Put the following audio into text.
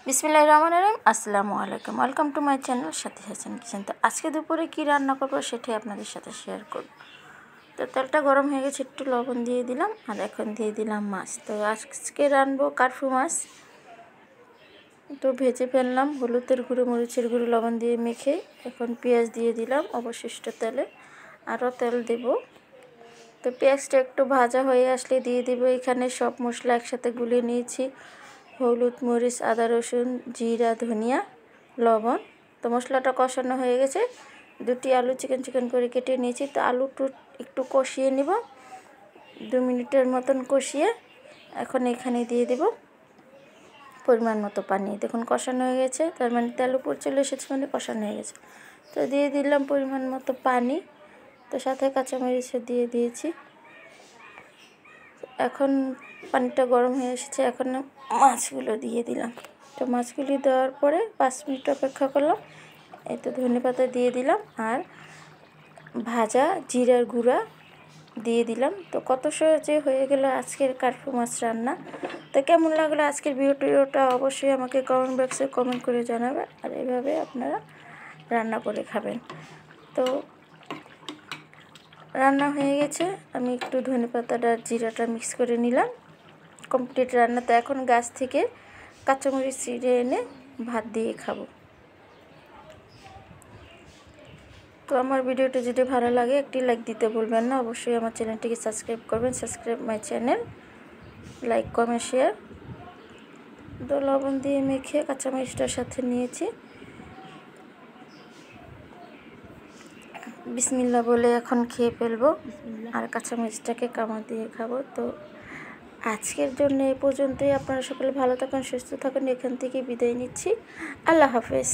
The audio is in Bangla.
বিসমিল্লাহির রহমানির রহিম। আসসালামু আলাইকুম, welcome to my channel Sathi Hasan kitchen. তো আজকে দুপুরে কী রান্না করবো সেটাই আপনাদের সাথে শেয়ার করব। তো তেলটা গরম হয়ে গেছে, একটু লবণ দিয়ে দিলাম আর এখন দিয়ে দিলাম মাছ। তো আজকে রানবো কারফু মাছ। তো ভেজে ফেললাম হলুদের গুঁড়ো, মরিচের গুঁড়ো, লবণ দিয়ে মেখে। এখন পেঁয়াজ দিয়ে দিলাম অবশিষ্ট তেলে, আরও তেল দেব। তো পেঁয়াজটা একটু ভাজা হয়ে আসলে দিয়ে দেবো এখানে সব মশলা একসাথে গুলিয়ে নিয়েছি: হলুদ, মরিচ, আদা, রসুন, জিরা, ধনিয়া, লবণ। তো মশলাটা কষানো হয়ে গেছে। দুটি আলু চিকন করে কেটে নিয়েছি। তো আলুটা একটু কষিয়ে নিব, 2 মিনিটের মতন কষিয়ে এখন এখানে দিয়ে দেব পরিমাণ মতো পানি। দেখুন কষানো হয়ে গেছে, তার মানে তেল উপর চলে এসেছে, মানে কষানো হয়ে গেছে। তো দিয়ে দিলাম পরিমাণ মতো পানি। তো সাথে কাঁচামরিচও দিয়ে দিয়েছি। এখন পানিটা গরম হয়ে এসেছে, এখন মাছগুলো দিয়ে দিলাম। তো মাছগুলি দেওয়ার পরে 5 মিনিট অপেক্ষা করলাম। এই তো ধনেপাতা দিয়ে দিলাম আর ভাজা জিরার গুঁড়া দিয়ে দিলাম। তো কত সহজে হয়ে গেল আজকের কারফু মাছ রান্না। তো কেমন লাগলো আজকের ভিডিওটা অবশ্যই আমাকে কমেন্ট বক্সে কমেন্ট করে জানাবেন, আর এভাবে আপনারা রান্না করে খাবেন। তো রান্না হয়ে গেছে, আমি একটু ধনেপাতাটা আর জিরাটা মিক্স করে নিলাম। কমপ্লিট রান্না। তো এখন গাছ থেকে কাঁচামরিচ ছিঁড়ে এনে ভাত দিয়ে খাবো। তো আমার ভিডিওটা যদি ভালো লাগে একটি লাইক দিতে ভুলবেন না। অবশ্যই আমার চ্যানেলটিকে সাবস্ক্রাইব করবেন। Subscribe my channel, like, comment, share. তো লবণ দিয়ে মেখে কাঁচামরিচটার সাথে নিয়েছি। বিসমিল্লাহ বলে এখন খেয়ে ফেলবো আর কাঁচামরিচটাকে কামড় দিয়ে খাবো। তো আজকের জন্য এই পর্যন্তই। আপনারা সকলে ভালো থাকুন, সুস্থ থাকুন। এখান থেকে বিদায় নিচ্ছি। আল্লাহ হাফেজ।